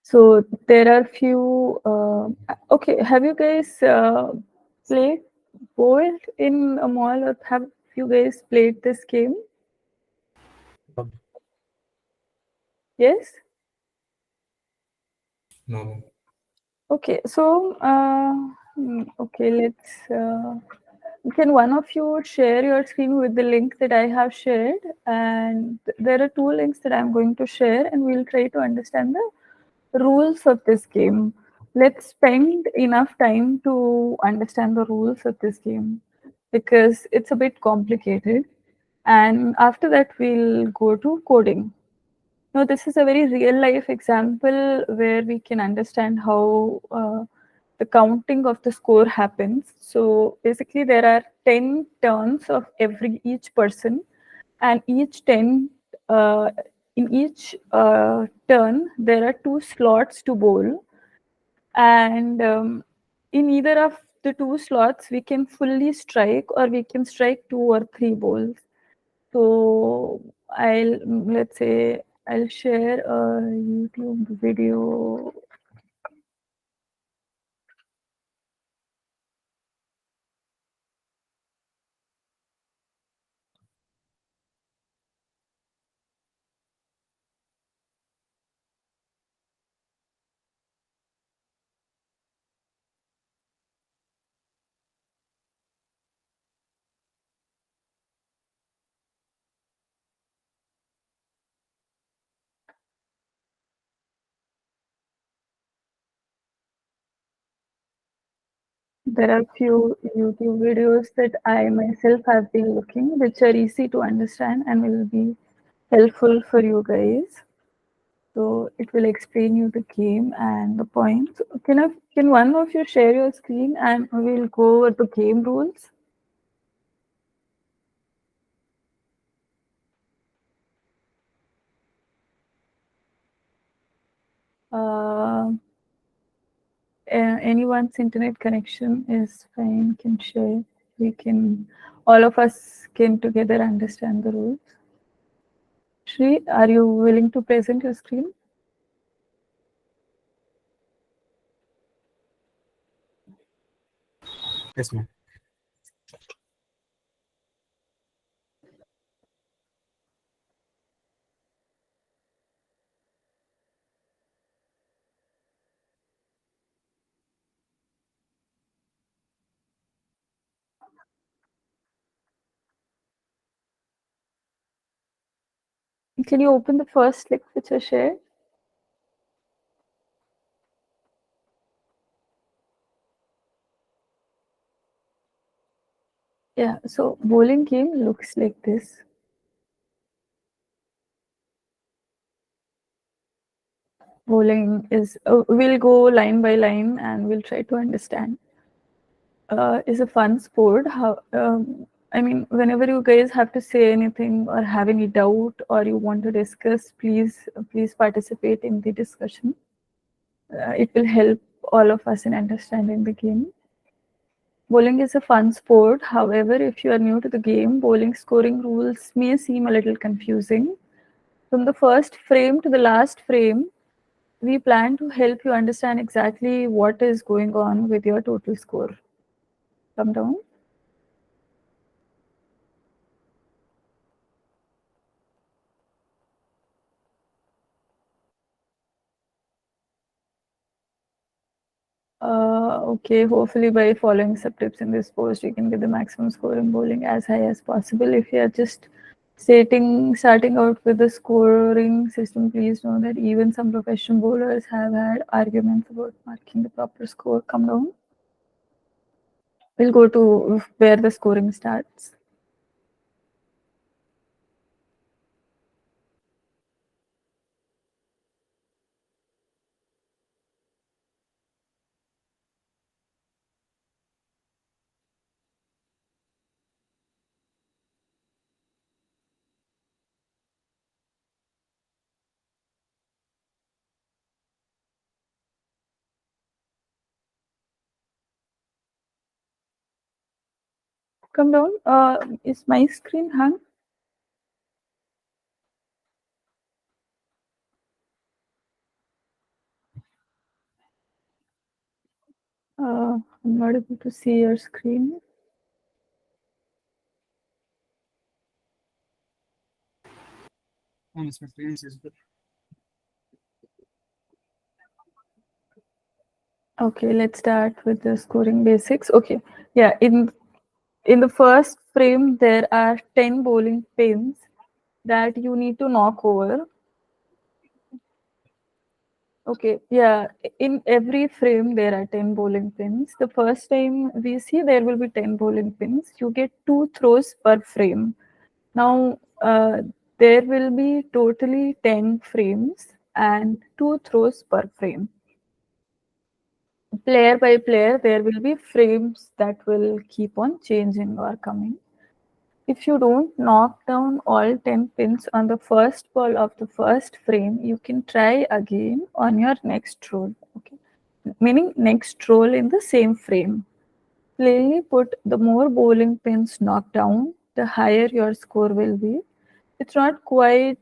So there are few. Okay, have you guys played bowled in a mall, or have you guys played this game? Yes. No. Okay, so okay, let's. Can one of you share your screen with the link that I have shared? And there are two links that I'm going to share, and we'll try to understand the rules of this game. Let's spend enough time to understand the rules of this game because it's a bit complicated. And after that, we'll go to coding. Now, this is a very real life example where we can understand how the counting of the score happens. So basically, there are 10 turns of each person, and each 10 in each turn there are two slots to bowl, and in either of the two slots we can fully strike or we can strike two or three bowls. So let's say I'll share a YouTube video. There are few YouTube videos that I myself have been looking, which are easy to understand and will be helpful for you guys. So it will explain you the game and the points. Can one of you share your screen and we'll go over the game rules? Uh, anyone's internet connection is fine, can share. We can, all of us can together understand the rules. Shri, are you willing to present your screen? Yes, ma'am. Can you open the first link which I shared? Yeah, so bowling game looks like this. Bowling is, we'll go line by line and we'll try to understand. Is a fun sport. I mean, whenever you guys have to say anything or have any doubt or you want to discuss, please participate in the discussion. It will help all of us in understanding the game. Bowling is a fun sport. However, if you are new to the game, bowling scoring rules may seem a little confusing. From the first frame to the last frame, we plan to help you understand exactly what is going on with your total score. Come down. Okay, hopefully by following some tips in this post, you can get the maximum score in bowling as high as possible. If you are just starting out with the scoring system, please know that even some professional bowlers have had arguments about marking the proper score. Come down. We'll go to where the scoring starts. Come down. Is my screen hung? I'm not able to see your screen. Okay, let's start with the scoring basics. Okay, yeah, in the first frame there are 10 bowling pins that you need to knock over. Okay, yeah, in every frame there are 10 bowling pins. The first time we see there will be 10 bowling pins. You get 2 throws per frame. Now, there will be totally 10 frames and 2 throws per frame. Player by player, there will be frames that will keep on changing or coming. If you don't knock down all 10 pins on the first ball of the first frame, you can try again on your next roll. Okay, meaning next roll in the same frame. Clearly put, the more bowling pins knocked down, the higher your score will be. It's not quite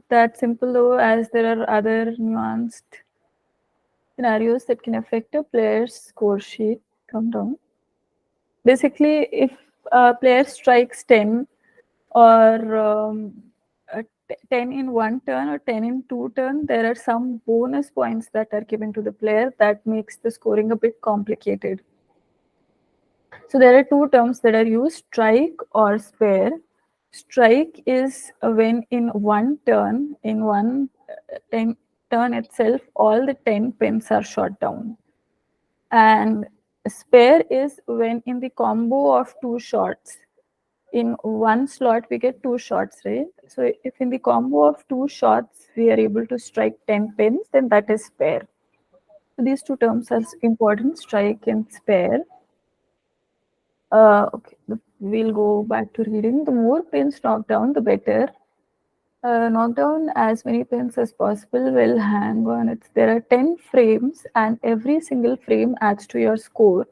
that simple though, as there are other nuanced scenarios that can affect a player's score sheet come down. Basically, if a player strikes 10 or 10 in one turn or 10 in two turn, there are some bonus points that are given to the player that makes the scoring a bit complicated. So there are two terms that are used, strike or spare. Strike is when in one turn, in one turn itself, all the 10 pins are shot down. And spare is when in the combo of two shots, in one slot we get two shots, right? So if in the combo of two shots we are able to strike 10 pins, then that is spare. So these two terms are important, strike and spare. Okay, we'll go back to reading. The more pins knocked down, the better. Knock down as many pins as possible will hang on it. There are 10 frames, and every single frame adds to your score.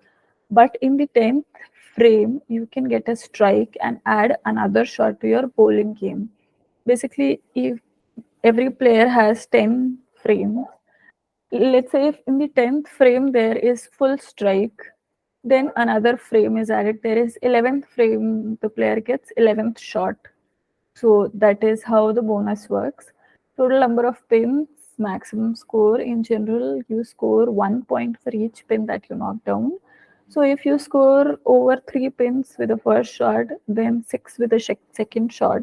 But in the 10th frame, you can get a strike and add another shot to your bowling game. Basically, if every player has 10 frames, let's say if in the 10th frame there is full strike, then another frame is added. There is 11th frame, the player gets 11th shot. So that is how the bonus works. Total number of pins, maximum score. In general, you score 1 point for each pin that you knock down. So if you score over 3 pins with the first shot, then 6 with the second shot,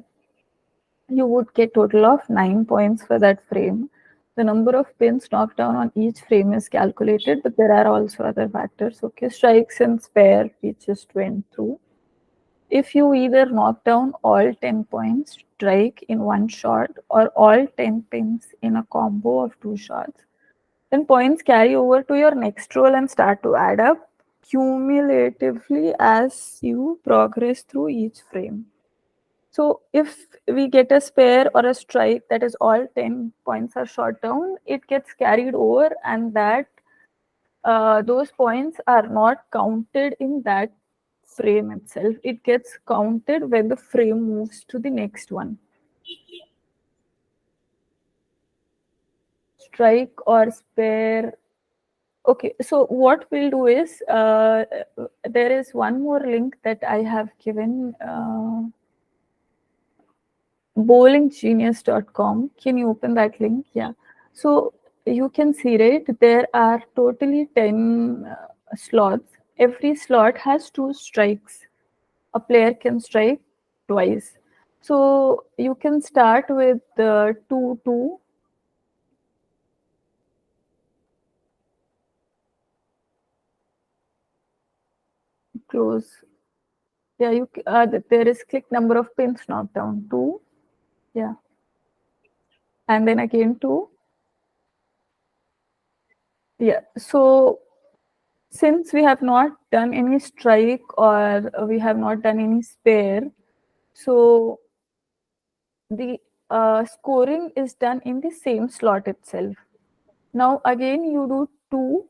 you would get total of 9 points for that frame. The number of pins knocked down on each frame is calculated, but there are also other factors. Okay, strikes and spare we just went through. If you either knock down all 10 points, strike in one shot, or all 10 pins in a combo of two shots, then points carry over to your next roll and start to add up cumulatively as you progress through each frame. So if we get a spare or a strike, that is all 10 points are shot down, it gets carried over, and that those points are not counted in that frame itself. It gets counted when the frame moves to the next one. Strike or spare. Okay, so what we'll do is there is one more link that I have given, bowlinggenius.com. Can you open that link? Yeah. So you can see, right, there are totally 10 slots. Every slot has two strikes. A player can strike twice. So you can start with 2-2. Close. Yeah, there is click number of pins knocked down, 2. Yeah. And then again 2. Yeah. So since we have not done any strike or we have not done any spare, so the scoring is done in the same slot itself. Now again you do 2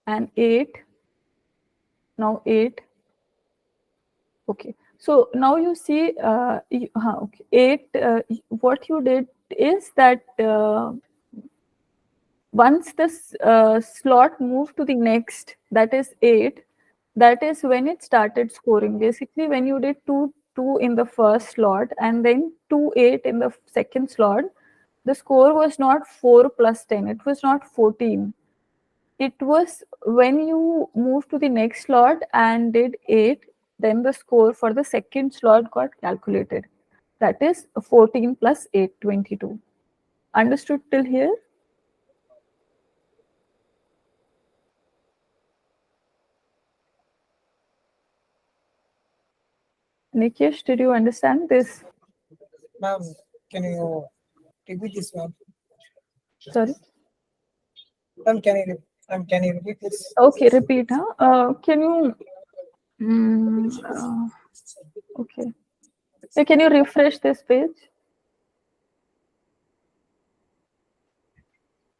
and 8. Now 8. Okay. So now you see, okay, 8. What you did is that once this slot moved to the next, that is 8, that is when it started scoring. Basically, when you did 2 in the first slot and then 2 8 in the second slot, the score was not 4 plus 10, it was not 14. It was when you moved to the next slot and did 8, then the score for the second slot got calculated. That is 14 plus 8, 22. Understood till here? Nikesh, did you understand this? Ma'am, can you repeat this, ma'am? Sorry. Ma'am, can you repeat this? Okay, repeat. Huh? Can you? Okay. Can you refresh this page?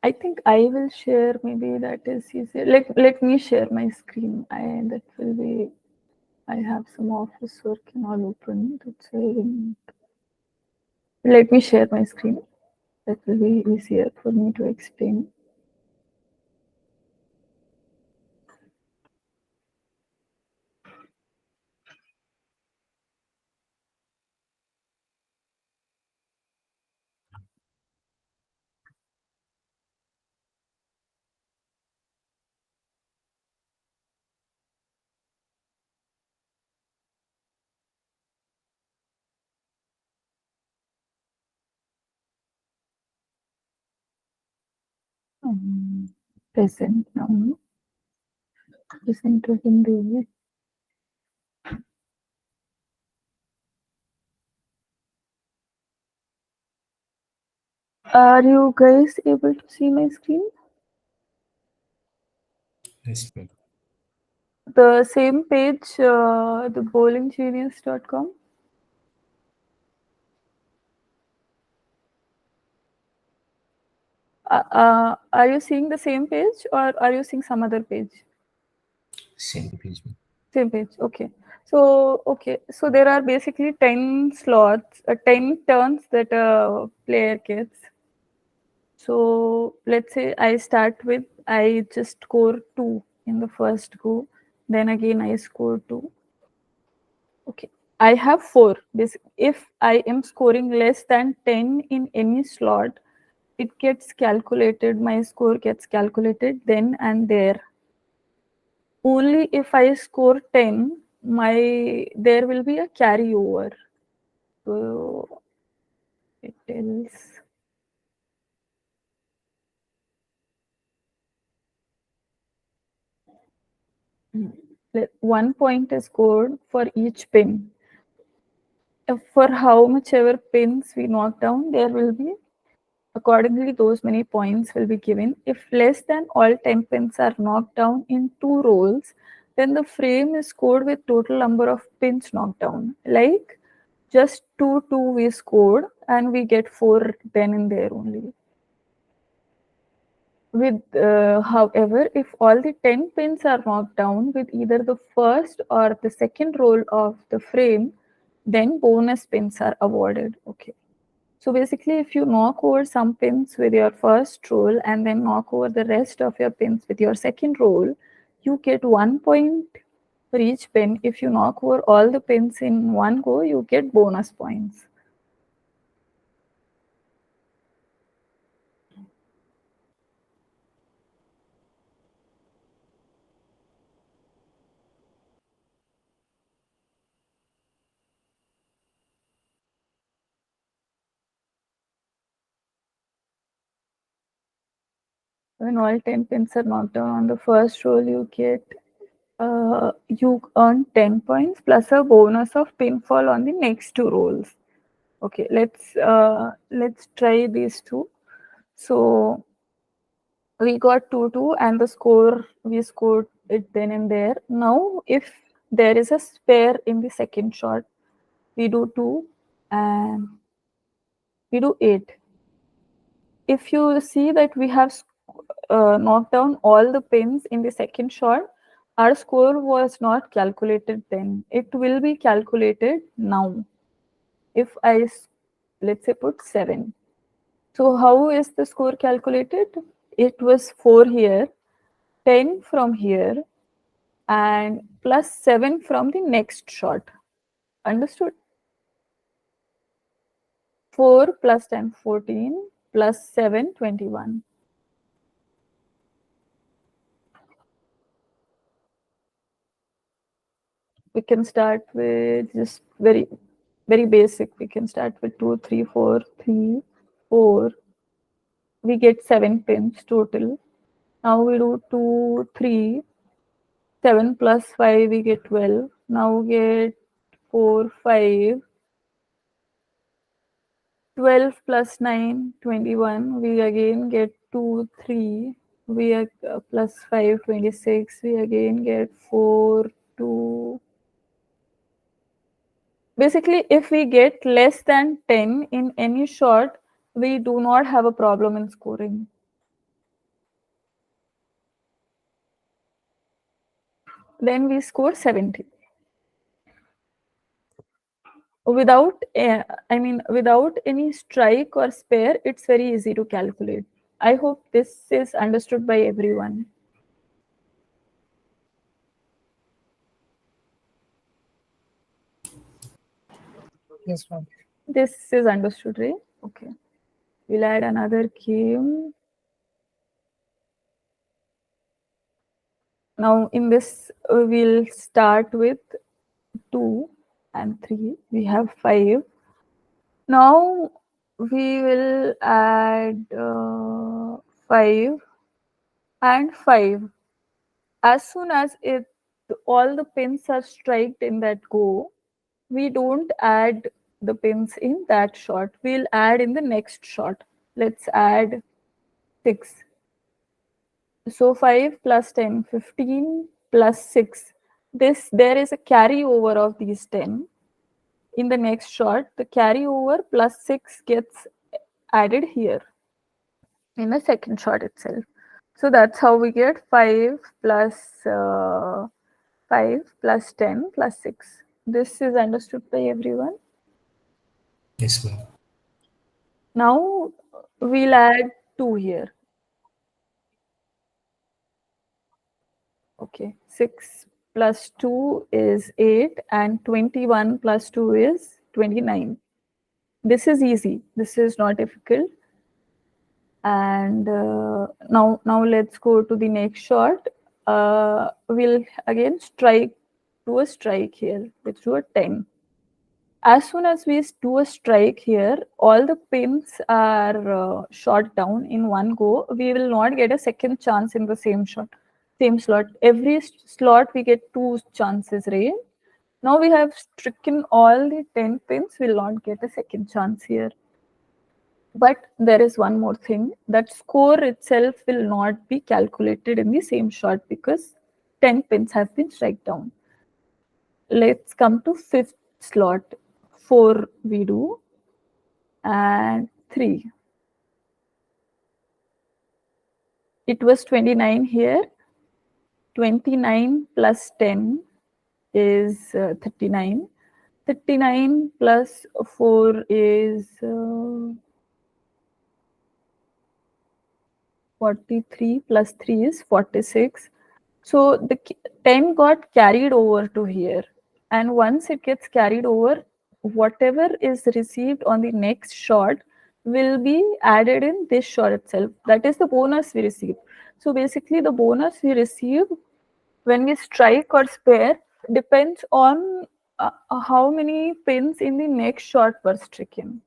I think I will share. Maybe that is easier. Let me share my screen. That will be. I have some office work and all open. That's why. Let me share my screen. That will be easier for me to explain. Present now. Present to Hindu. Are you guys able to see my screen? Yes, ma'am. The same page, the bowlinggenius.com. Are you seeing the same page or are you seeing some other page? Same page, ma'am. Same page. Okay. So there are basically 10 slots, 10 turns that a player gets. So let's say I start with, I just score 2 in the first go. Then again I score 2. Okay. I have 4. If I am scoring less than 10 in any slot, it gets calculated, my score gets calculated then and there. Only if I score 10, there will be a carryover. So it tells. One point is scored for each pin. For how much ever pins we knock down, there will be accordingly those many points will be given. If less than all 10 pins are knocked down in 2 rolls, then the frame is scored with total number of pins knocked down. Like just 2 we scored and we get 4 then and there only. However, if all the 10 pins are knocked down with either the first or the second roll of the frame, then bonus pins are awarded. Okay. So basically, if you knock over some pins with your first roll and then knock over the rest of your pins with your second roll, you get 1 point for each pin. If you knock over all the pins in one go, you get bonus points. When all 10 pins are knocked down on the first roll, you earn 10 points plus a bonus of pinfall on the next 2 rolls. Okay, let's try these two. So we got 2-2 and the score, we scored it then and there. Now if there is a spare in the second shot, we do 2 and we do 8. If you see that we have knocked down all the pins in the second shot, our score was not calculated then. It will be calculated now. If I, let's say, put 7. So how is the score calculated? it was 4 here, 10 from here, and plus 7 from the next shot. Understood? 4 plus 10, 14, plus 7, 21. We can start with just very basic. We can start with 2, 3, 4, 3, 4. We get 7 pins total. Now we do 2, 3, 7 plus 5, we get 12. Now we get 4, 5. 12 plus 9, 21. We again get 2, 3. We are plus 5, 26. We again get 4, 2. Basically, if we get less than 10 in any shot, we do not have a problem in scoring. Then we score 70. Without, without any strike or spare, it's very easy to calculate. I hope this is understood by everyone. Yes, ma'am. This is understood, right? Okay. We'll add another game. Now in this, we'll start with 2 and 3. We have 5. Now we will add 5 and 5. As soon as all the pins are striked in that go, we don't add the pins in that shot. We'll add in the next shot. Let's add 6. So 5 plus 10, 15 plus 6. There is a carryover of these 10. In the next shot, the carryover plus 6 gets added here in the second shot itself. So that's how we get 5 plus 5 plus 10 plus 6. This is understood by everyone. Yes, ma'am. Now we'll add 2 here. Okay, 6 plus 2 is 8 and 21 plus 2 is 29. This is easy. This is not difficult. And now let's go to the next shot. We'll again do a strike here. Let's do a 10. As soon as we do a strike here, all the pins are shot down in one go. We will not get a second chance in the same shot, same slot. Every slot we get 2 chances, right? Now we have stricken all the 10 pins. We'll not get a second chance here. But there is one more thing, that score itself will not be calculated in the same shot because 10 pins have been struck down. Let's come to 5th slot. 4 we do and 3. It was 29 here. 29 plus 10 is 39. 39 plus 4 is 43 plus 3 is 46. So the 10 got carried over to here. And once it gets carried over, whatever is received on the next shot will be added in this shot itself. That is the bonus we receive. So basically the bonus we receive when we strike or spare depends on how many pins in the next shot were stricken.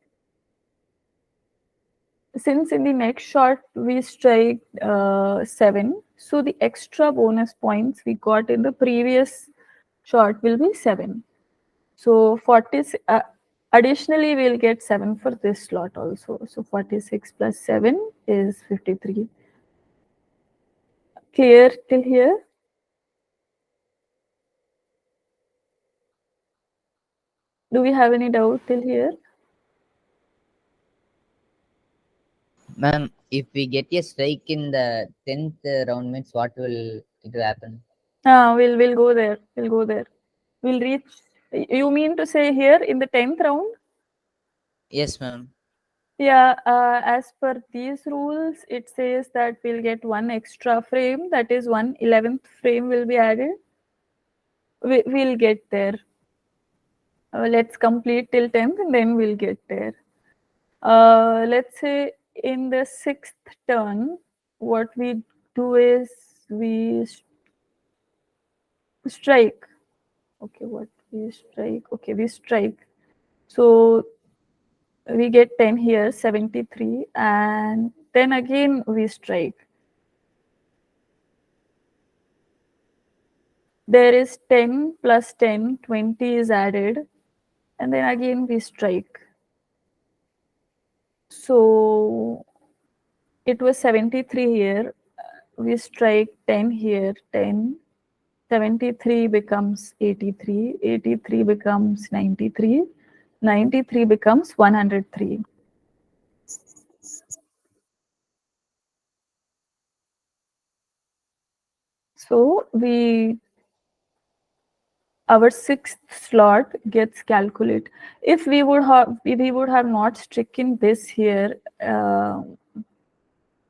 Since in the next shot we strike 7, so the extra bonus points we got in the previous shot will be 7. So 40. Additionally, we'll get 7 for this slot also. So 46 plus 7 is 53. Clear till here? Do we have any doubt till here? Ma'am, if we get a strike in the 10th round, means what will it will happen? We'll go there. We'll go there. We'll reach. You mean to say here in the 10th round? Yes, ma'am. Yeah, as per these rules, it says that we'll get one extra frame, that is 1/11th frame will be added. We'll get there. Let's complete till 10th and then we'll get there. Let's say in the 6th turn, what we do is we strike. Okay, what we strike? Okay, we strike. So we get 10 here, 73, and then again we strike. There is 10 plus 10, 20 is added, and then again we strike. So it was 73 here, we strike 10 here, 10, 73 becomes 83, 83 becomes 93, 93 becomes 103. So our 6th slot gets calculated. If we would have not stricken this here,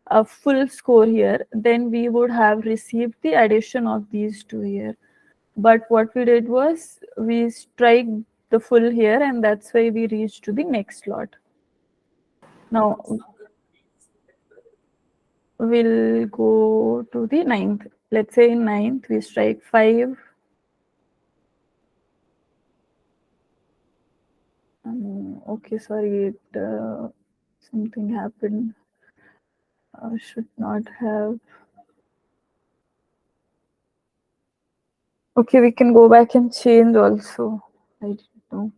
a full score here, then we would have received the addition of these two here. But what we did was we strike the full here, and that's why we reached to the next slot. Now we'll go to the 9th. Let's say in 9th we strike 5. Okay, sorry, something happened. I should not have. Okay, we can go back and change also. I didn't know.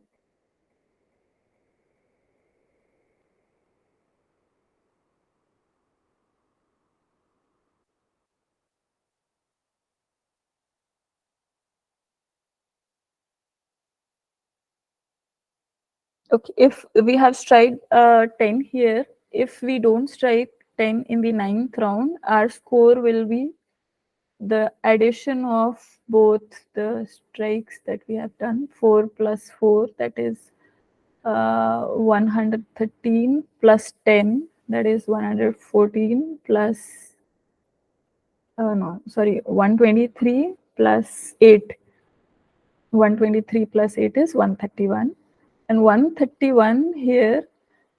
Okay, if we have strike 10 here, if we don't strike 10 in the 9th round, our score will be the addition of both the strikes that we have done, 4 plus 4, that is 113 plus 10, that is 114 plus, no, sorry, 123 plus 8. 123 plus 8 is 131. And 131 here,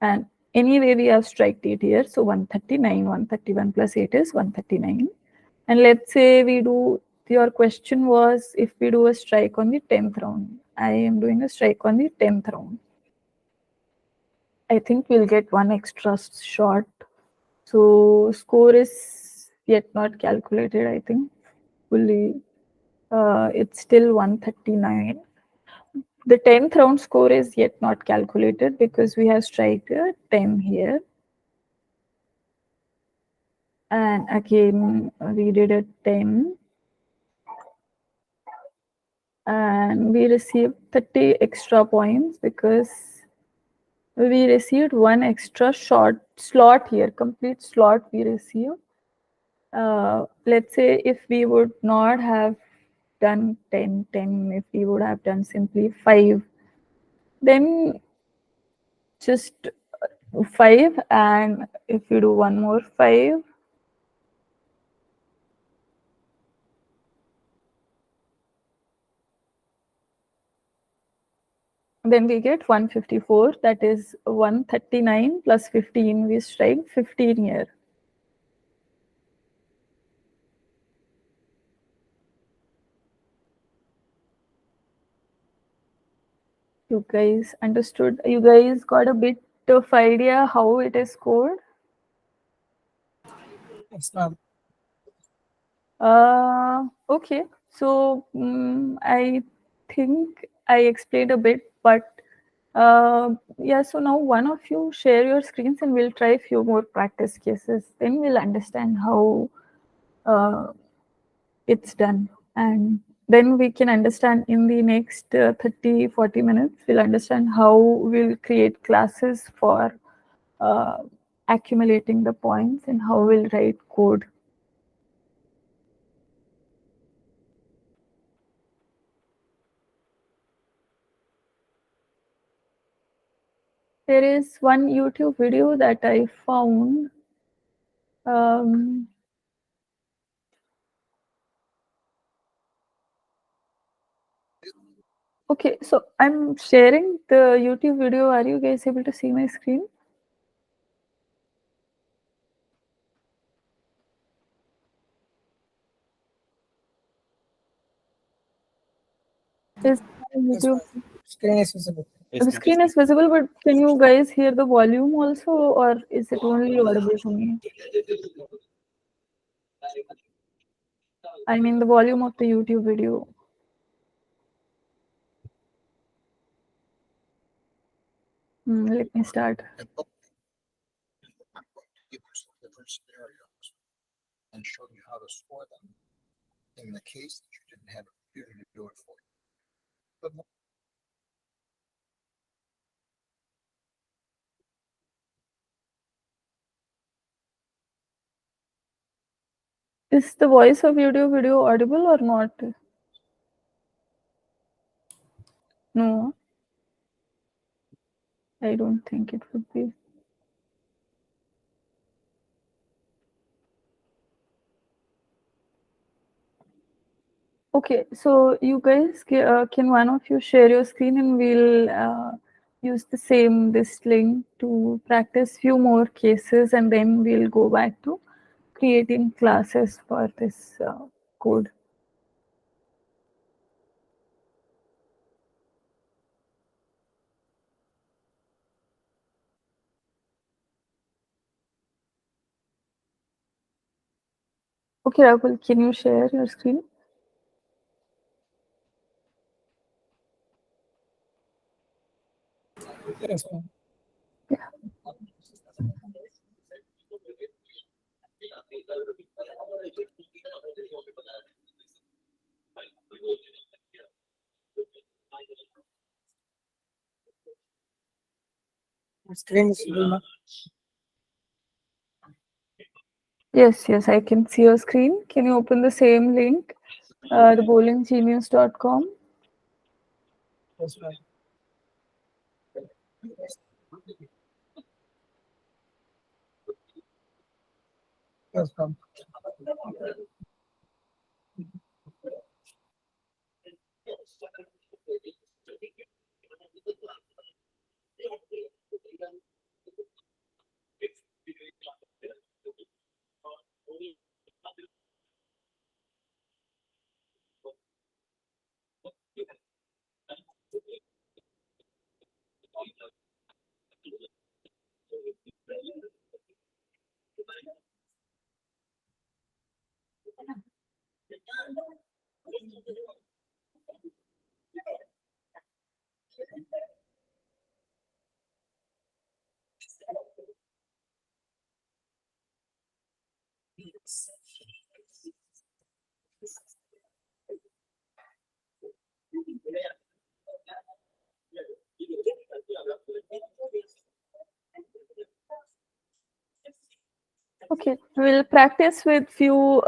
and anyway we have striked it here, so 139, 131 plus 8 is 139. And let's say we do, your question was if we do a strike on the 10th round. I am doing a strike on the 10th round. I think we'll get one extra shot. So score is yet not calculated, I think, fully. It's still 139. The 10th round score is yet not calculated because we have strike 10 here. And again, we did a 10. And we received 30 extra points because we received one extra slot here, complete slot we received. Let's say if we would not have done 10, 10, if we would have done simply 5, then just 5, and if you do one more 5, then we get 154, that is 139 plus 15, we strike 15 here. You guys understood? You guys got a bit of idea how it is scored? Yes, ma'am. Okay. So I think I explained a bit, but yeah, so now one of you share your screens and we'll try a few more practice cases. Then we'll understand how it's done. And then we can understand in the next 30, 40 minutes, we'll understand how we'll create classes for accumulating the points and how we'll write code. there is one YouTube video that I found. Okay, so I'm sharing the YouTube video. Are you guys able to see my screen? Is my Yes, YouTube ma'am. Screen is visible. the screen is visible, but can you guys hear the volume also, or is it only audible to me? I mean the volume of the YouTube video. Let me start. I'm going to give you some different scenarios and show you how to score them in the case that you didn't have a computer to do it for you. But Is the voice of YouTube video audible or not? No, I don't think it would be. Okay, so you guys, can one of you share your screen and we'll use this link to practice few more cases, and then we'll go back to creating classes for this code. Okay, Rahul, can you share your screen? Yes, ma'am. Screen is visible, ma'am. Yes, I can see your screen. Can you open the same link, the bowlinggenius.com? Yes, ma'am. Yes, ma'am. Okay, we'll practice with few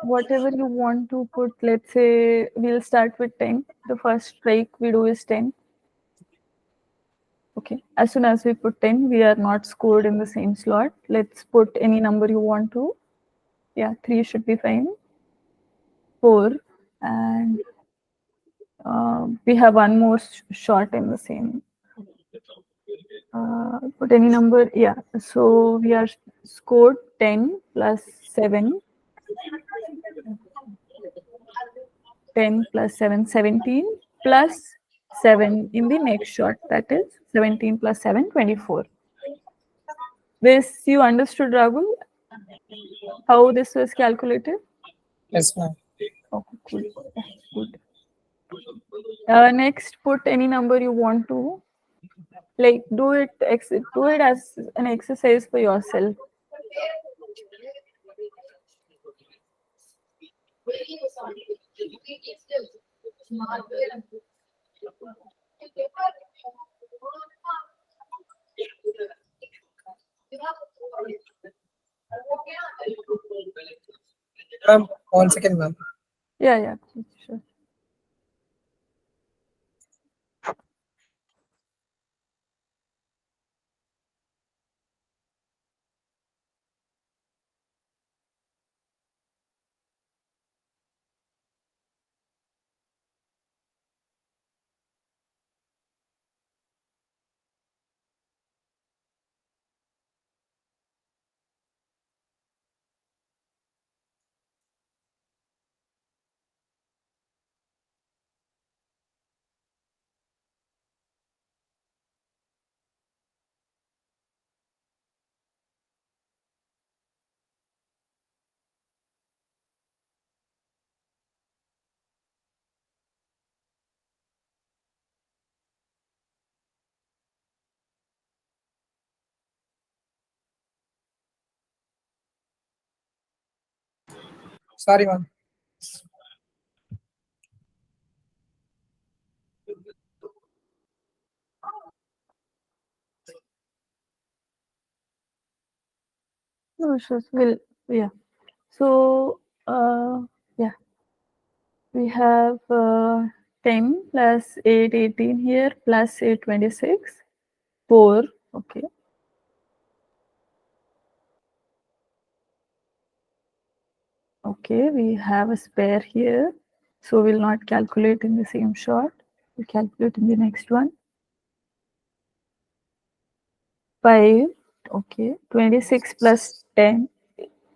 whatever you want to put. Let's say we'll start with 10. The first strike we do is 10. Okay, as soon as we put 10, we are not scored in the same slot. Let's put any number you want to. Yeah, 3 should be fine. 4, and we have one more shot in the same. Put any number, yeah. So we are scored 10 plus 7. 10 plus 7, 17 plus 7 in the next shot, that is 17 plus 7, 24. This you understood, Rahul, how this was calculated? Yes, ma'am. Okay, cool. Good. Next, put any number you want to. Like do it as an exercise for yourself. Ma'am, 1 second, ma'am. Yeah, sure. Sorry, ma'am. No issues. Yeah. So, yeah, we have 10 plus 8, 18 here, plus 8, 26, 4. Okay. Okay, we have a spare here. So we'll not calculate in the same shot. We'll calculate in the next one. 5. Okay. 26 plus 10.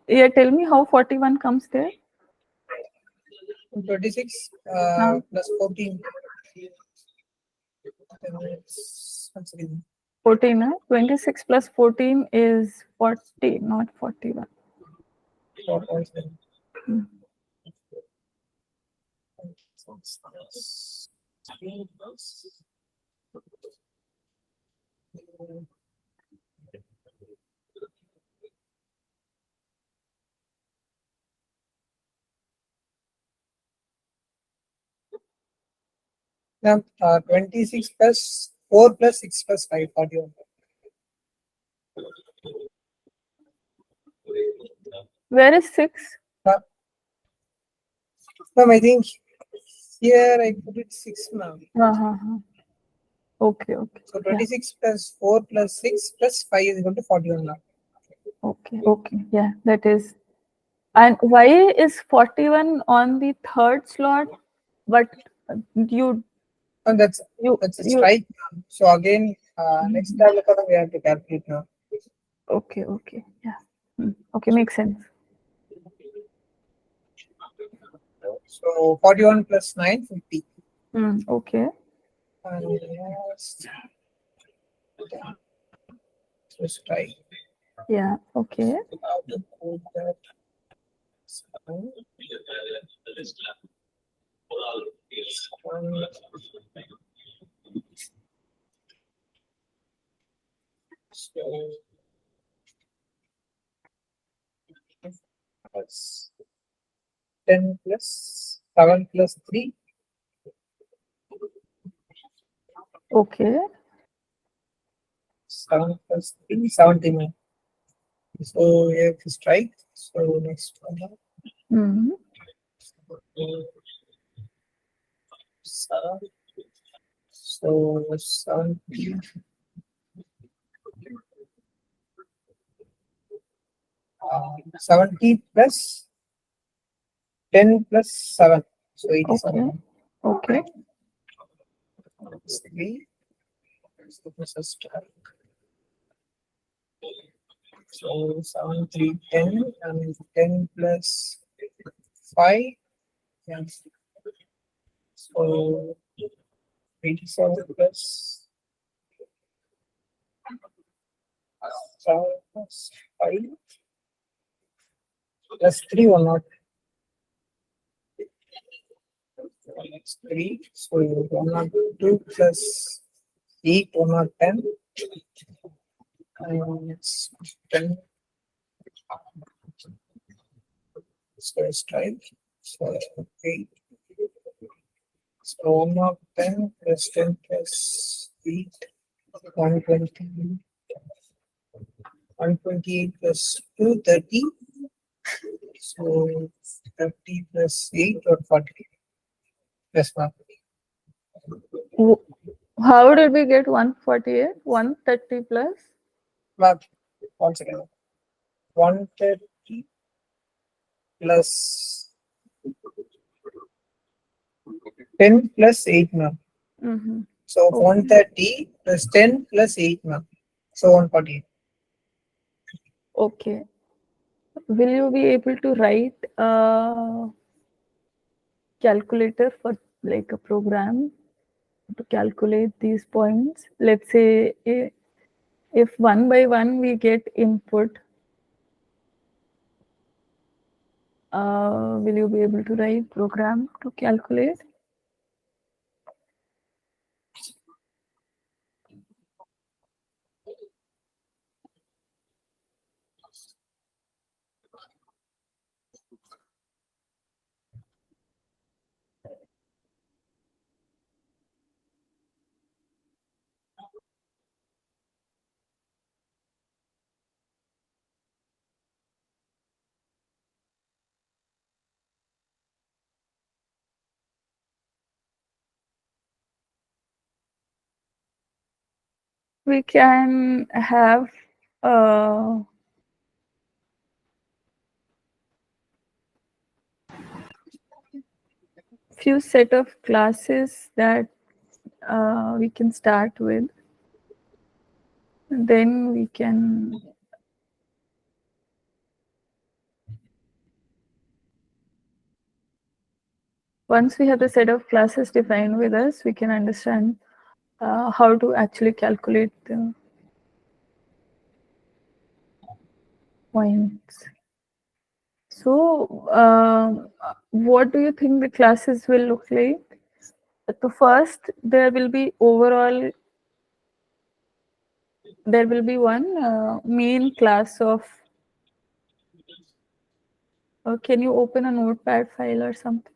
Yeah, tell me how 41 comes there. 26 plus 14. One second. 14. 26 plus 14 is 40, not 41. 4.7. Hmm. Ma'am, 26 plus 4 plus 6 plus 5, 41. Where is 6? Ma'am, I think here I put it 6, ma'am. Uh-huh. Okay, okay. So Yeah. 26 plus 4 plus 6 plus 5 is equal to 41 now. Okay, okay. Yeah, that is. And why is 41 on the third slot? But you, And that's you, a you, strike. So again, next time we have to calculate now. okay, okay. Yeah. Okay, makes sense. So 41 plus 9, 50. Okay. And last, so strike. Yeah, okay. How to code that? So that's 10 plus 7 plus 3. Okay. 7 plus 3, 79. So we have to strike. So next one. Mm-hmm. 7. So 7. 70 plus 10 plus 7. So 87. Okay. That's 3. So this is strike. So 7, 3, 10 and 10 plus 5. Yeah. So 87 plus 7 plus 5 plus 3 or not. That's 3. So 102 plus 8, 110. And it's 10. So strike. So 8. So 110 plus 10 plus 8. 120. 128 plus 2, 30. So 30 plus 8 or 40. Yes, ma'am. How did we get 148? 130 plus? Ma'am, 1 second. 130 plus 10 plus 8, ma'am. Mm-hmm. So Okay. 130 plus 10 plus 8, ma'am. So 148. Okay. Will you be able to write a calculator for like a program to calculate these points? Let's say if one by one we get input, will you be able to write program to calculate? we can have few set of classes that we can start with. Then we can once we have the set of classes defined with us, we can understand how to actually calculate the points. So, what do you think the classes will look like? So first, there will be overall. There will be one main class of. Can you open a notepad file or something?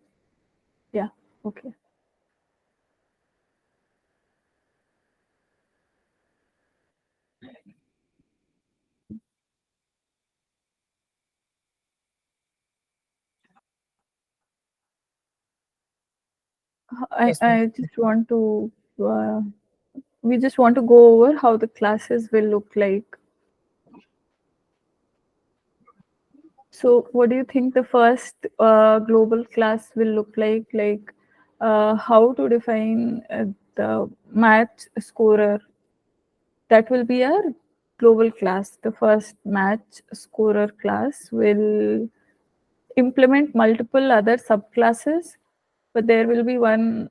Yeah. Okay. Yes, ma'am. I just want to. We just want to go over how the classes will look like. So, what do you think the first global class will look like? Like, how to define the match scorer? That will be our global class. The first match scorer class will implement multiple other subclasses, but there will be one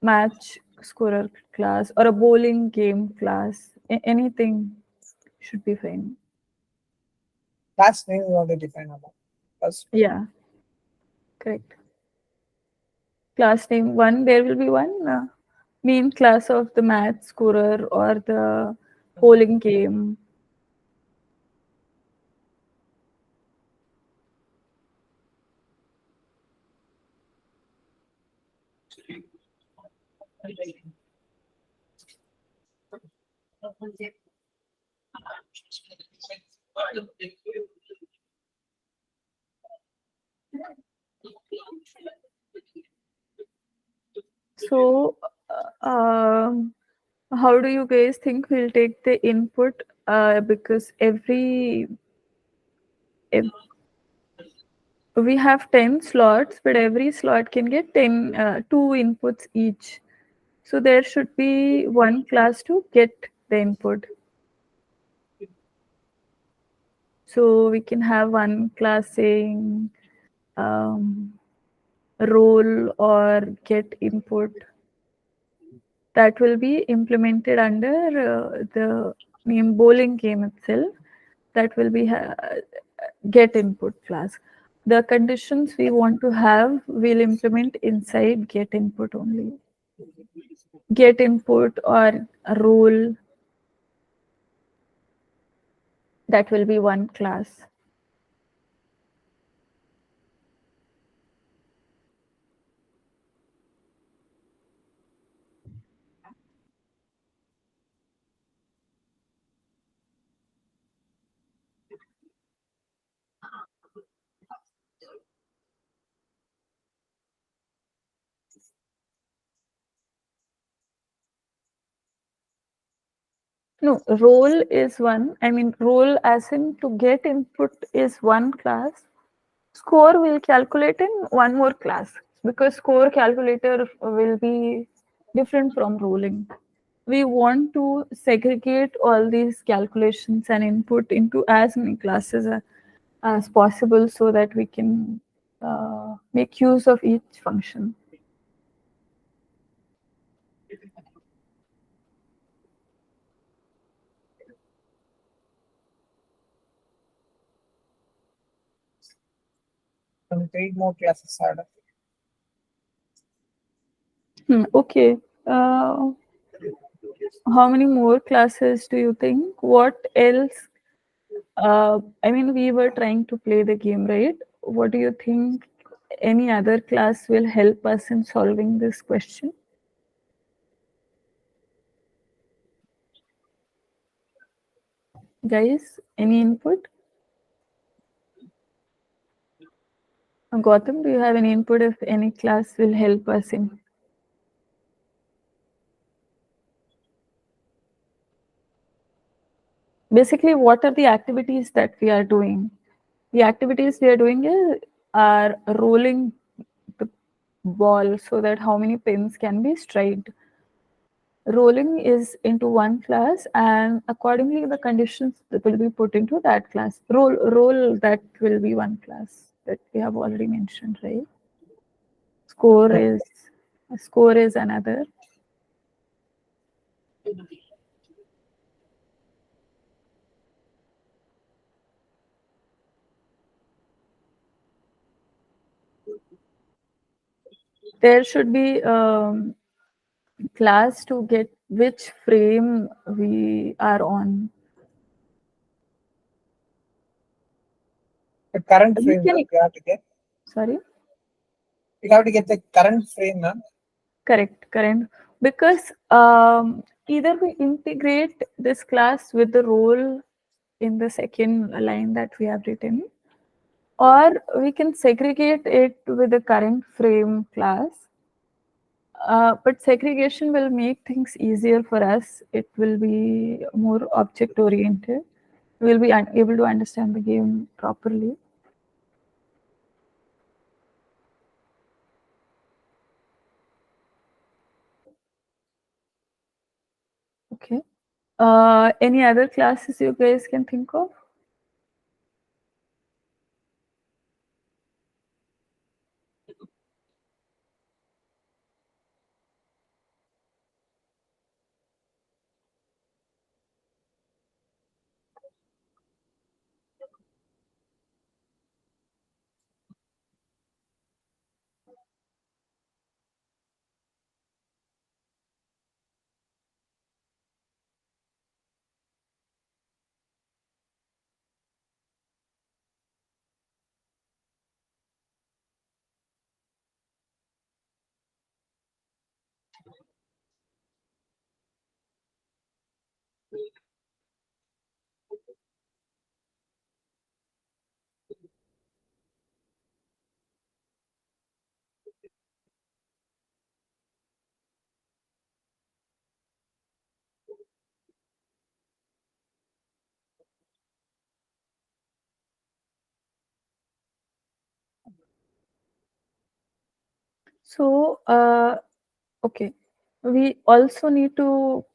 match scorer class or a bowling game class. Anything should be fine. Class name is already defined about. First, Yeah, correct. Class name one, there will be one main class of the match scorer or the bowling game. So, how do you guys think we'll take the input? Because we have 10 slots, but every slot can get 2 inputs each. So there should be one class to get the input. So we can have one class saying roll or get input. That will be implemented under the name bowling game itself. That will be get input class. The conditions we want to have will implement inside get input only. Get input or role, that will be one class. No, role is one. I mean, role as in to get input is one class. Score will calculate in one more class because score calculator will be different from rolling. We want to segregate all these calculations and input into as many classes as possible so that we can make use of each function. and 8 more classes added. Okay. How many more classes do you think? What else? I mean, we were trying to play the game, right? What do you think? Any other class will help us in solving this question? Guys, any input? Gautam, do you have any input if any class will help us in? basically what are the activities that we are doing? The activities we are doing are rolling the ball so that how many pins can be striked. Rolling is into one class, and accordingly the conditions that will be put into that class. Roll that will be one class that we have already mentioned, right? Score is another. There should be class to get which frame we are on. The current We frame, can- ma'am, you have to get. Sorry? You have to get the current frame, ma'am. Correct. Because either we integrate this class with the role in the second line that we have written, or we can segregate it with the current frame class. But segregation will make things easier for us. It will be more object oriented. We'll be able to understand the game properly. Okay. Any other classes you guys can think of? So, okay, we also need to,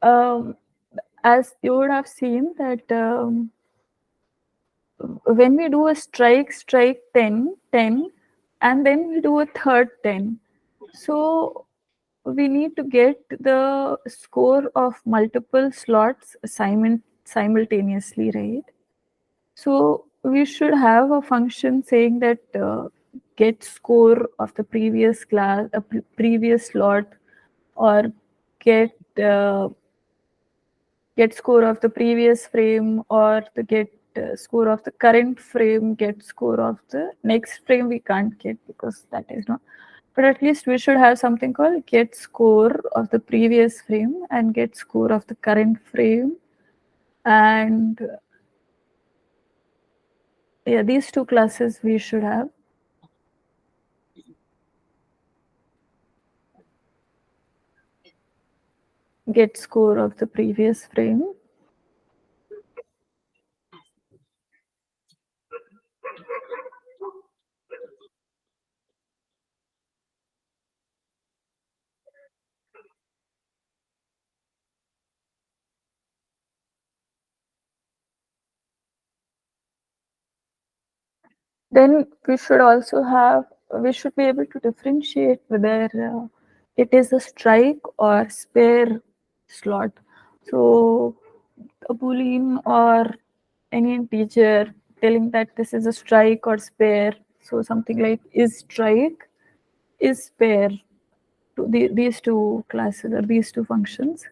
as you would have seen that when we do a strike 10, 10, and then we do a third 10. So we need to get the score of multiple slots simultaneously, right? So we should have a function saying that get score of the previous class, a previous slot, or get get score of the previous frame, or the get score of the current frame, get score of the next frame. We can't get because that is not. But at least we should have something called get score of the previous frame and get score of the current frame, and yeah, these two classes we should have. Get score of the previous frame. Then we should also have, we should be able to differentiate whether it is a strike or spare slot. So a boolean or any integer telling that this is a strike or spare. So something like is strike, is spare, to these two classes or these two functions.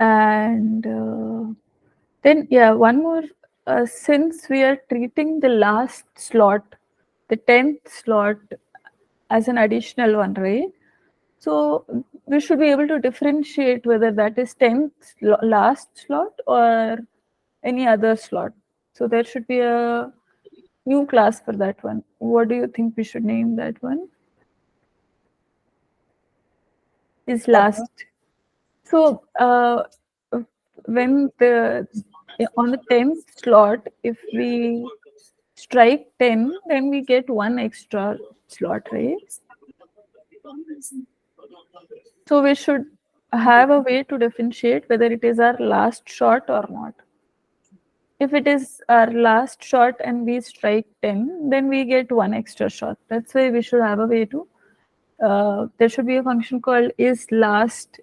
And then, yeah, one more. Since we are treating the last slot, the 10th slot, as an additional one, right? So we should be able to differentiate whether that is 10th last slot or any other slot. So there should be a new class for that one. What do you think we should name that one? Is last. So when on the 10th slot, if we strike 10, then we get one extra slot, right? So we should have a way to differentiate whether it is our last shot or not. If it is our last shot and we strike 10, then we get one extra shot. That's why we should have a way to, there should be a function called is last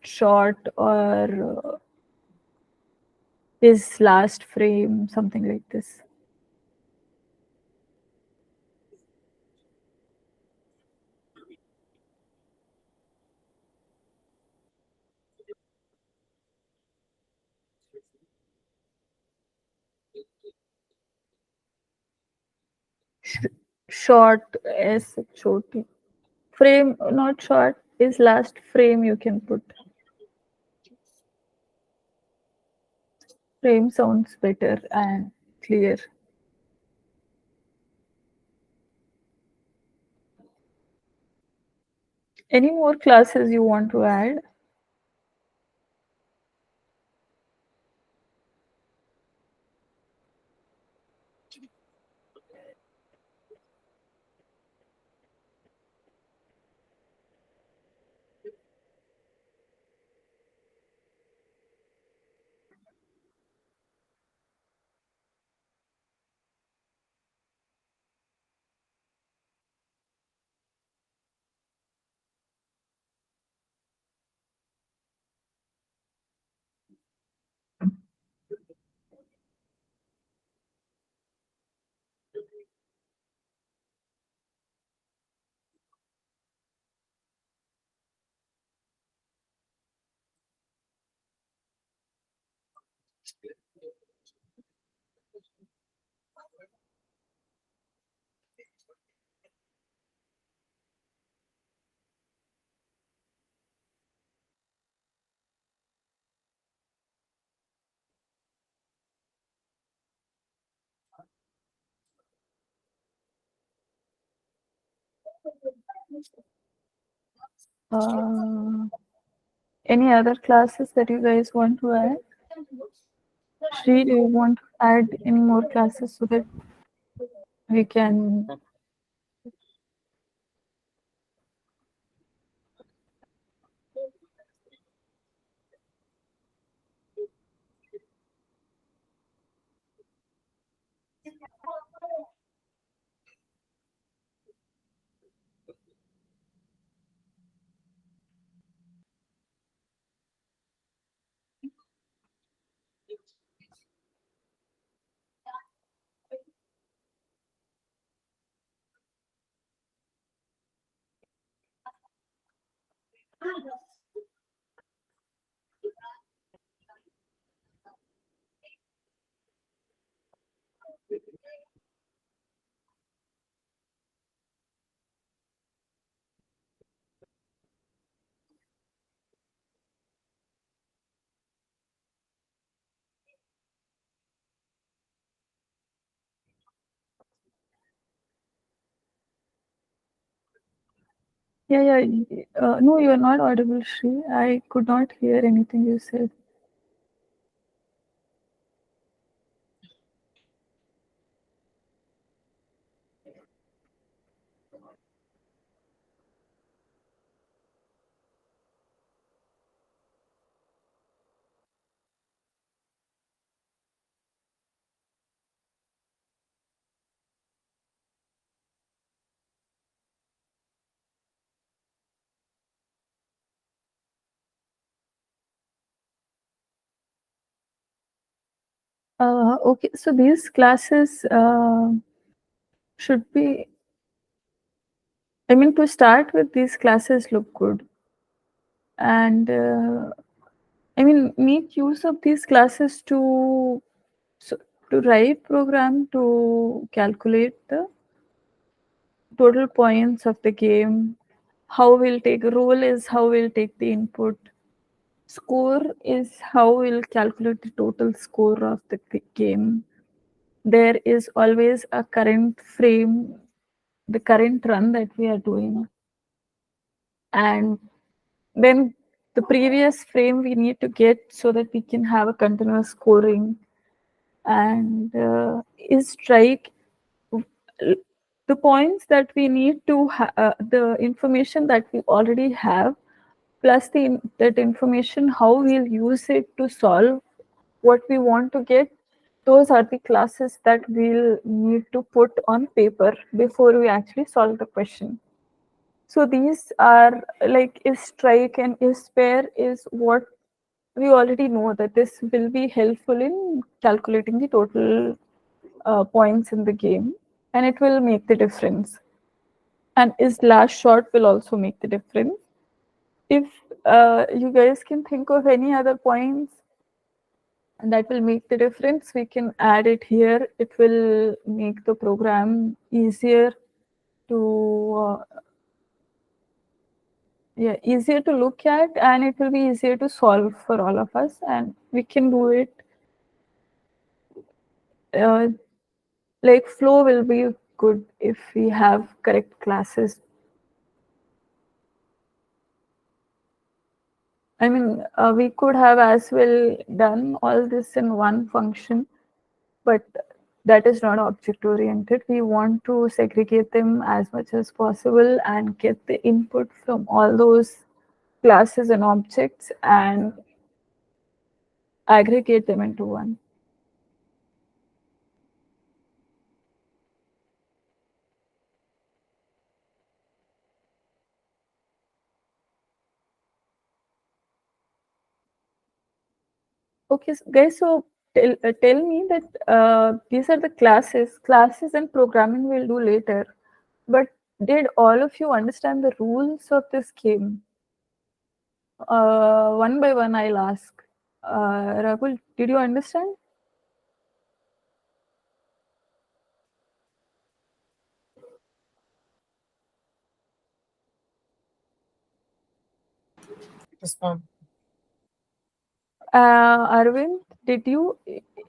shot or is last frame, something like this. Short SHOT. Frame, not short, is last frame you can put. Frame sounds better and clear. Any more classes you want to add? Any other classes that you guys want to add? Shri, do you want to add any more classes so that we can? Yeah. No, you are not audible, Shri. I could not hear anything you said. Okay, so these classes should be, I mean, to start with, these classes look good. And I mean, make use of these classes to write program to calculate the total points of the game. How we'll take, role is how we'll take the input. Score is how we'll calculate the total score of the game. There is always a current frame, the current run that we are doing. And then the previous frame we need to get so that we can have a continuous scoring. And is strike the points that we need to the information that we already have, plus that information how we'll use it to solve what we want to get. Those are the classes that we'll need to put on paper before we actually solve the question. So these are like is strike and is pair is what we already know that this will be helpful in calculating the total points in the game, and it will make the difference. And is last shot will also make the difference. If you guys can think of any other points and that will make the difference, we can add it here. It will make the program easier to easier to look at, and it will be easier to solve for all of us, and we can do it like flow will be good if we have correct classes. I mean, we could have as well done all this in one function, but that is not object oriented. We want to segregate them as much as possible and get the input from all those classes and objects and aggregate them into one. Okay, guys, so tell me that these are the classes. Classes and programming we'll do later. But did all of you understand the rules of this game? One by one, I'll ask. Rahul, did you understand? Yes, ma'am. Arvind, did you?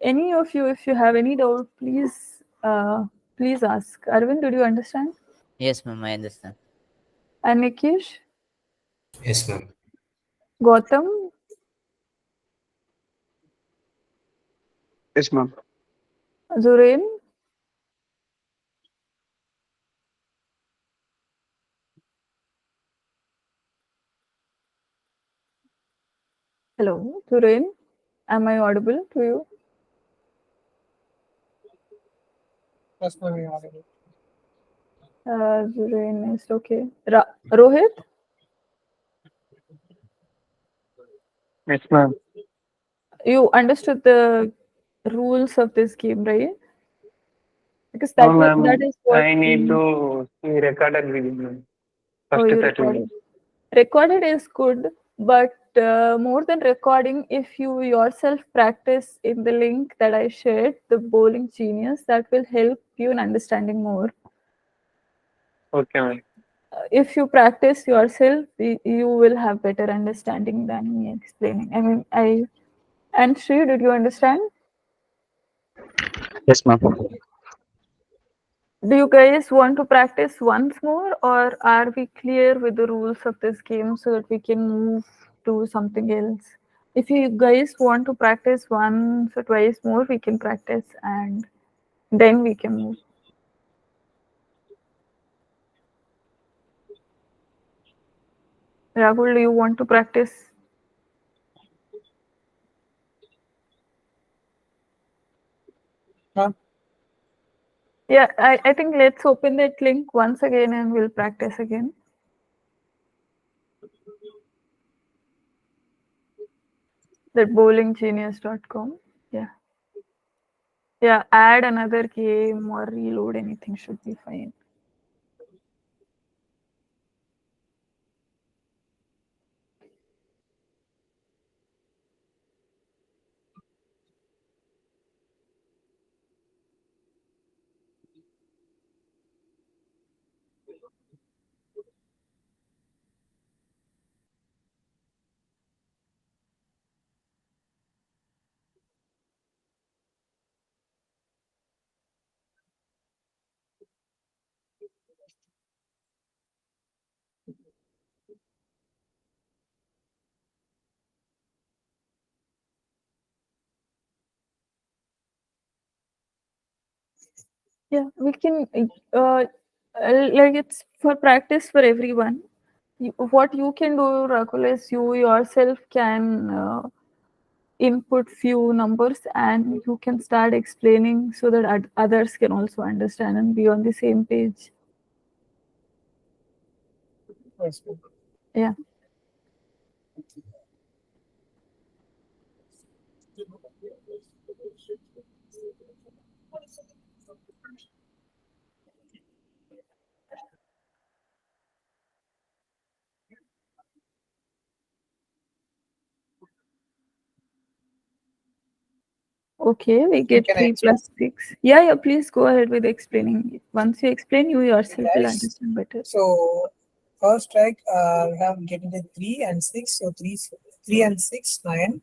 Any of you, if you have any doubt, please ask. Arvind, did you understand? Yes, ma'am, I understand. And Nikish, Yes, ma'am. Gautam, Yes, ma'am. Zurain, hello, Zurain, am I audible to you? Yes, ma'am. You are able. Zurain is okay. Rohit, Yes, ma'am. you understood the rules of this game, right? Because No, that ma'am. is what I need to see recorded video, ma'am. oh, First you 30 recorded. minutes. Recorded is good, but more than recording, if you yourself practice in the link that I shared, the Bowling Genius, that will help you in understanding more. Okay, ma'am. If you practice yourself, you will have better understanding than me explaining. I mean, and Shri, did you understand? Yes, ma'am. Do you guys want to practice once more, or are we clear with the rules of this game so that we can move to something else? If you guys want to practice once or twice more, we can practice and then we can move. Rahul, do you want to practice? Huh? Yeah, I think let's open that link once again and we'll practice again. That bowlinggenius.com. Yeah. Yeah, add another game or reload anything should be fine. Yeah, we can, like it's for practice for everyone. What you can do, Rakul, is you yourself can input few numbers and you can start explaining so that others can also understand and be on the same page. Yes, ma'am. Yeah. Okay, we get Can I 3 explain? plus 6. Yeah, please go ahead with explaining. Once you explain, you yourself will Yes. understand better. So first strike, we have getting the 3 and 6. So 3 and 6, 9.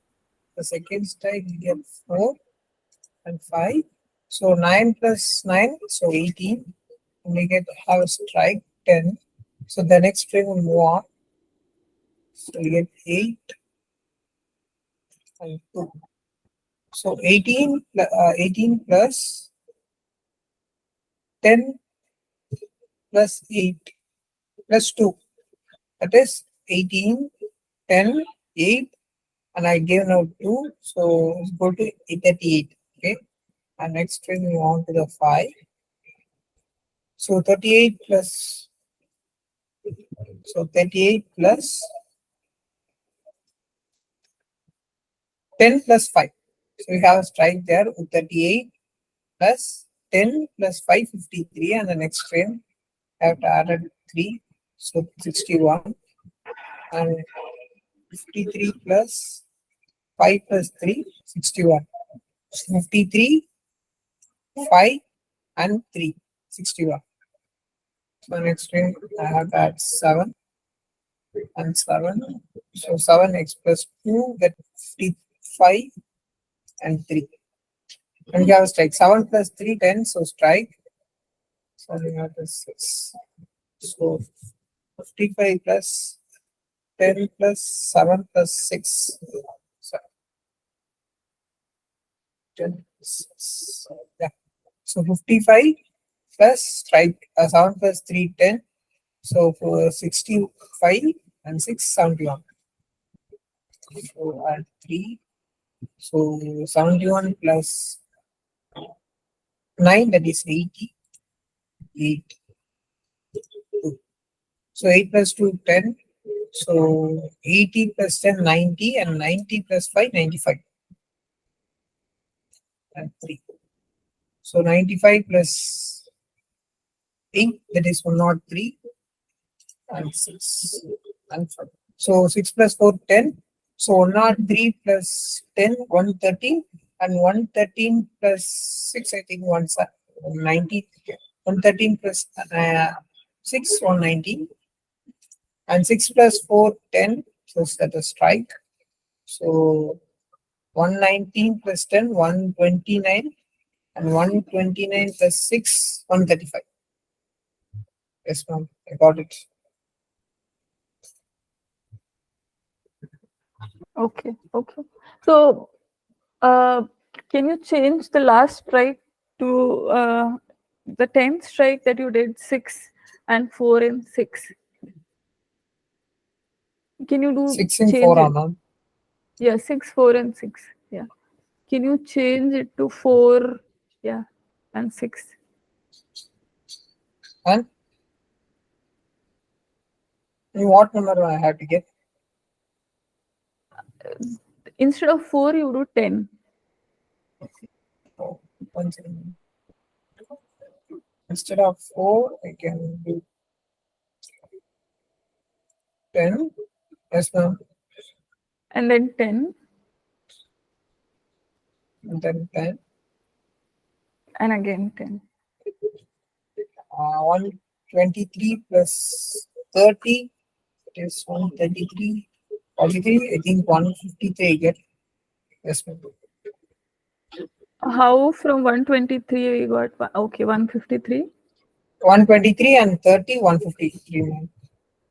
The second strike we get 4 and 5. So 9 plus 9, so 18. And we have a strike 10. So the next string will move on. So we get 8 and 2. So 18 plus 10 plus 8 plus 2. That is 18, 10, 8, and I gave now 2. So it's go to 38. Okay. And next string we on to the 5. So 38 plus 10 plus 5. So we have a strike there with 38 plus 10 plus 5, 53, and the next frame I have to add 3, so 61, and 53 plus 5 plus 3, 61. 53, 5, and 3, 61. So next frame I have to add 7 and 7. So 7x plus 2 get 55 and 3. And we have a strike 7 plus 3, 10. So strike. So we have the 6. So 55 plus 10 plus 7 plus 6. So 10 plus 6. Yeah. So 55 plus strike 7 plus 3, 10. So for 65 and 6, 71. So add 3. So 71 plus 9, that is 80. 8. 2. So 8 plus 2, 10. So 80 plus 10, 90, and 90 plus 5, 95. And 3. So 95 plus 8, that is 103, and 6 and 5. So 6 plus 4, 10. So 103 plus 10, 113, and 113 plus 6, I think 190. 113 plus 6, 119. And 6 plus 4, 10. So that is strike. So 119 plus 10, 129. And 129 plus 6, 135. Yes, ma'am. I got it. Okay. So, can you change the last strike to the 10th strike that you did 6 and 4 and 6? Can you do 6 and change 4 it? are not. Yeah, 6, 4, and 6. Yeah. Can you change it to 4? Yeah, and 6. And what number I have to get? Instead of 4, you do 10. Oh, 1 second. Instead of 4, I can do 10. Yes, ma'am. And then 10. And then 10. And again 10. 123 plus 30. It is 133. 43. I think 153 I get. Yes, ma'am. How from 123 we got, okay, 153? 123 and 30, 153, ma'am.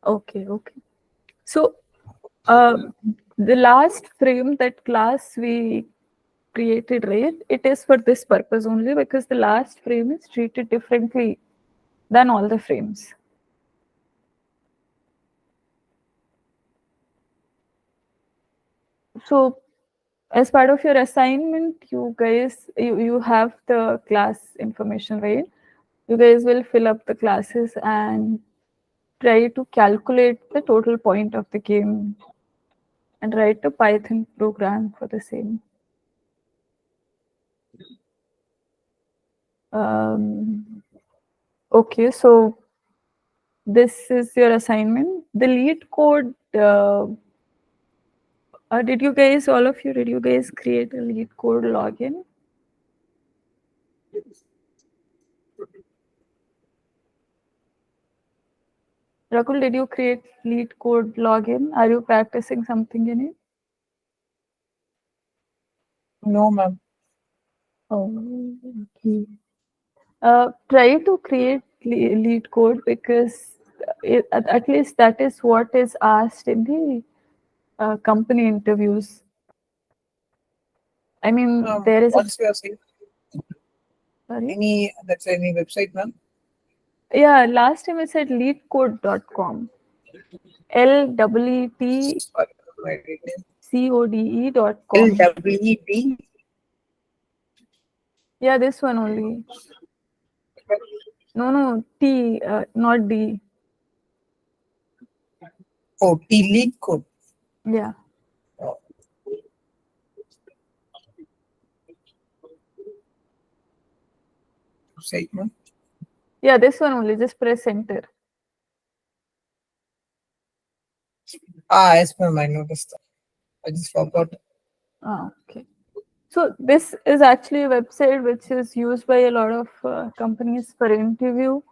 Okay. So, the last frame that class we created, right? It is for this purpose only because the last frame is treated differently than all the frames. So as part of your assignment, you guys, you have the class information, right? You guys will fill up the classes and try to calculate the total point of the game and write a Python program for the same. Okay, so this is your assignment. The lead code, did you guys, all of you, did you guys create a lead code login? Rakul, did you create lead code login? Are you practicing something in it? No, ma'am. Oh, okay. Try to create lead code because at least that is what is asked in the company interviews. I mean, there is What's your site? sorry. Any website, ma'am? Yeah, last time I said leadcode.com. LEETCODE.com. LWET. Yeah, this one only. No, T, not D. Oh, T-League code. Yeah. Site, ma'am. Yeah, this one only. Just press enter. Yes, ma'am. I noticed that. I just forgot. Okay. So this is actually a website which is used by a lot of companies for interview.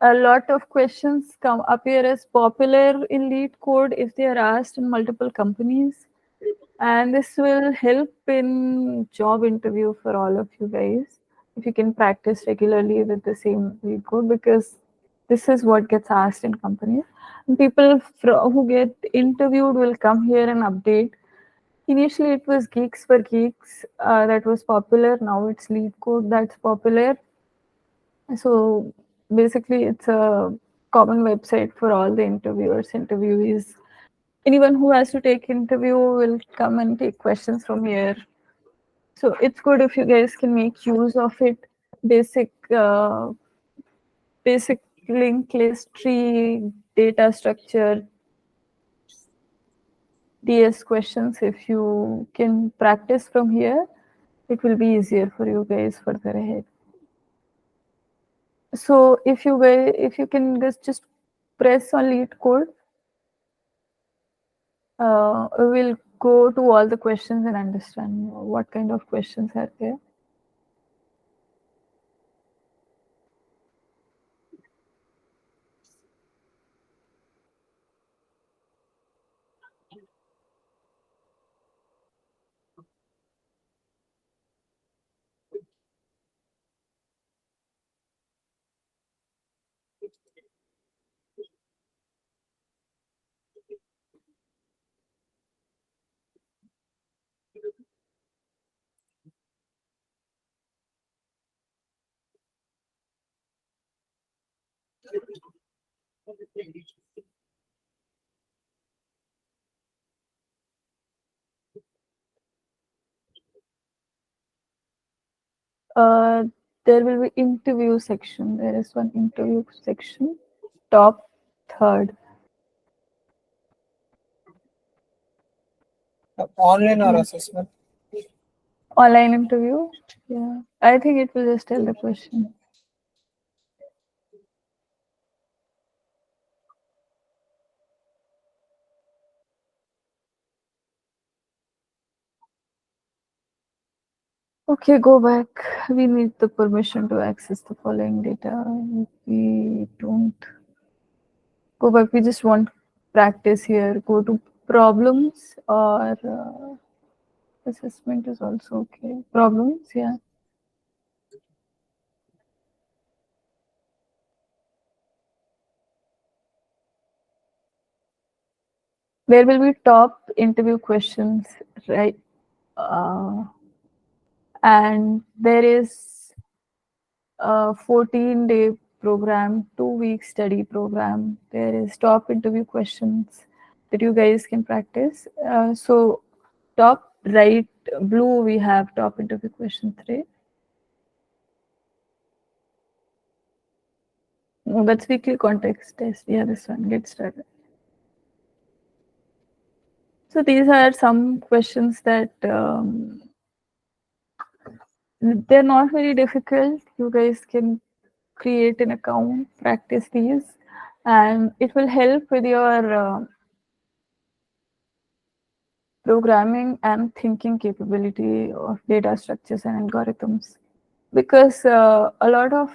A lot of questions appear as popular in lead code if they are asked in multiple companies. And this will help in job interview for all of you guys if you can practice regularly with the same lead code, because this is what gets asked in companies. And people who get interviewed will come here and update. Initially, it was Geeks for Geeks that was popular. Now it's lead code that's popular. So basically, it's a common website for all the interviewers, interviewees. Anyone who has to take interview will come and take questions from here. So it's good if you guys can make use of it. Basic, basic linked list tree, data structure, DS questions. If you can practice from here, it will be easier for you guys further ahead. So if you can just press on lead code, we'll go to all the questions and understand what kind of questions are there. There will be interview section. There is one interview section, top third. Online or assessment? Online interview. Yeah, I think it will just tell the question. Okay, go back. We need the permission to access the following data. We don't go back. We just want practice here. Go to problems or assessment is also okay. Problems, yeah. There will be top interview questions, right? and there is a 14-day program, 2-week study program. There is top interview questions that you guys can practice. So top right blue, we have top interview question 3. No, that's weekly context test. Yeah, this one. Get started. So these are some questions that they're not very difficult. You guys can create an account, practice these, and it will help with your programming and thinking capability of data structures and algorithms. Because a lot of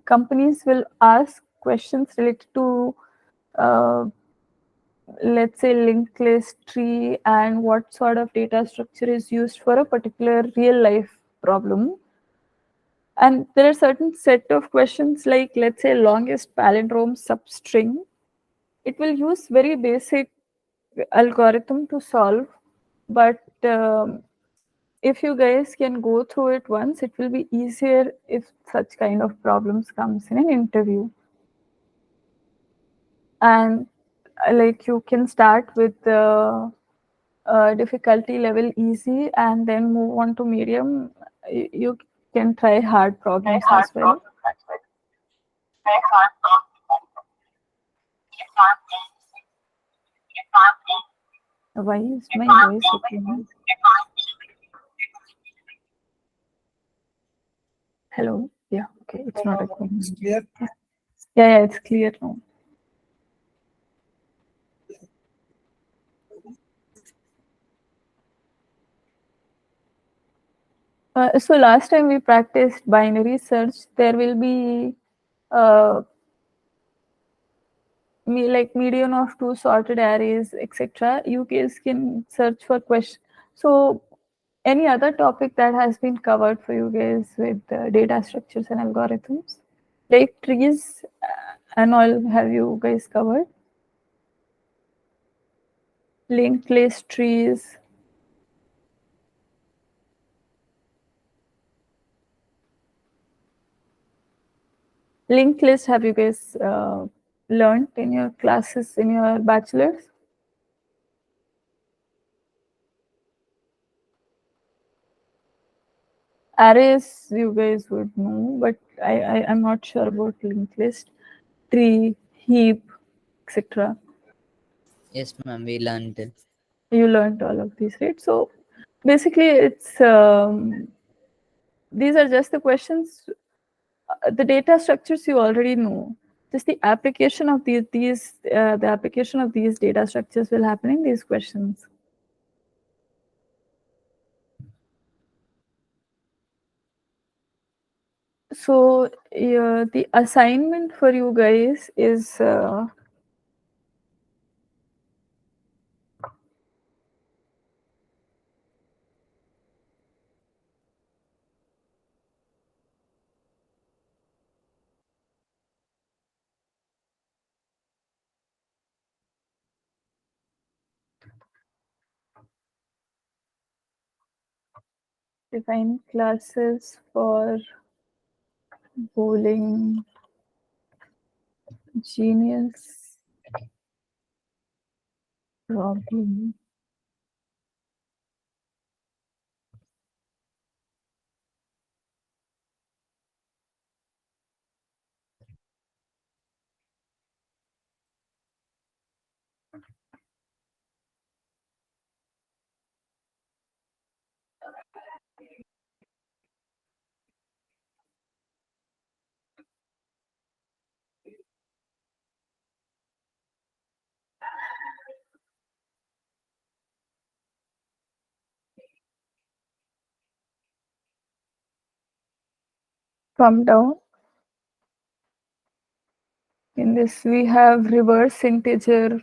companies will ask questions related to let's say linked list tree and what sort of data structure is used for a particular real life problem. And there are certain set of questions like, let's say, longest palindrome substring. It will use very basic algorithm to solve, but if you guys can go through it once, it will be easier if such kind of problems comes in an interview. And like you can start with the difficulty level easy and then move on to medium. You can try hard problems as well. Why is my voice opening? Hello? Yeah, okay, it's not opening. It's clear. Yeah, it's clear now. So last time we practiced binary search. There will be like median of 2 sorted arrays, etc. You guys can search for question. So any other topic that has been covered for you guys with data structures and algorithms, like trees and all, have you guys covered? Linked list trees. Linked list, have you guys learned in your classes in your bachelor's? Arrays, you guys would know, but I'm not sure about linked list, tree, heap, etc. Yes, ma'am, we learned it. You learned all of these, right? So basically, it's these are just the questions. The data structures you already know. Just the application of the application of these data structures will happen in these questions. So the assignment for you guys is define classes for bowling genius problem. Come down. In this, we have reverse integer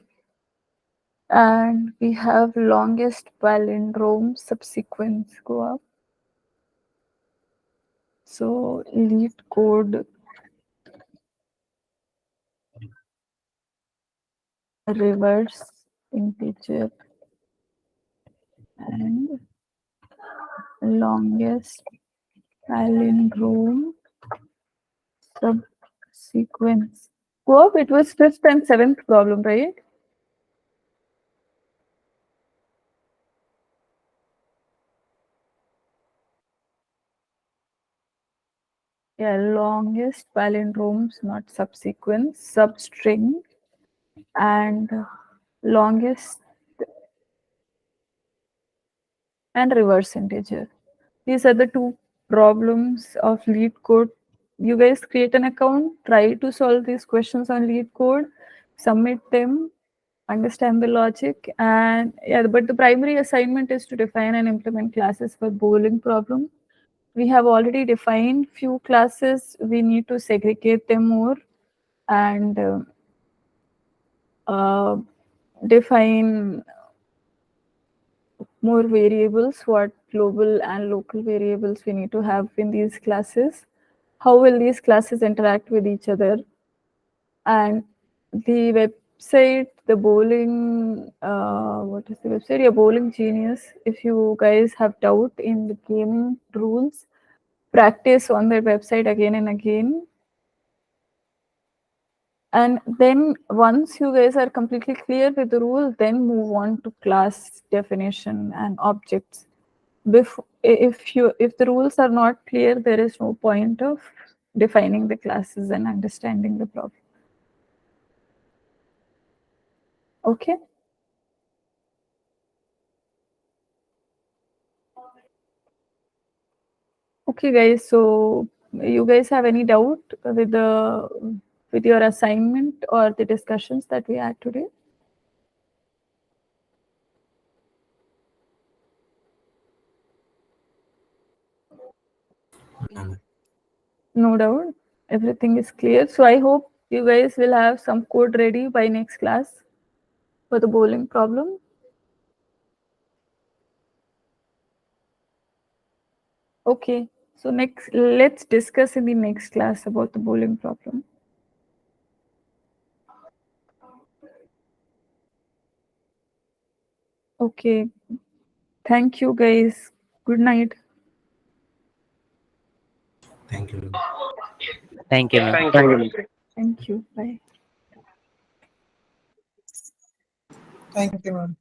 and we have longest palindrome subsequence go up. So lead code reverse integer and longest palindrome subsequence. Hope it was 5th and 7th problem, right? Yeah, longest palindromes, not subsequence, substring, and longest and reverse integer. These are the two problems of LeetCode. You guys create an account, try to solve these questions on LeetCode, submit them, understand the logic, and yeah, but the primary assignment is to define and implement classes for Boolean problem. We have already defined few classes. We need to segregate them more and define more variables, what global and local variables we need to have in these classes. How will these classes interact with each other? And the website, the Bowling, what is the website? Yeah, Bowling Genius. If you guys have doubt in the gaming rules, practice on their website again and again. And then once you guys are completely clear with the rule, then move on to class definition and objects. If the rules are not clear, there is no point of defining the classes and understanding the problem. Okay. Okay, guys. So you guys have any doubt with your assignment or the discussions that we had today? No, ma'am. No doubt. Everything is clear. So I hope you guys will have some code ready by next class for the bowling problem. Okay. So let's discuss in the next class about the bowling problem. Okay. Thank you, guys. Good night. Thank you. Thank you, ma'am. Thank you. Thank you. Bye. Thank you, ma'am.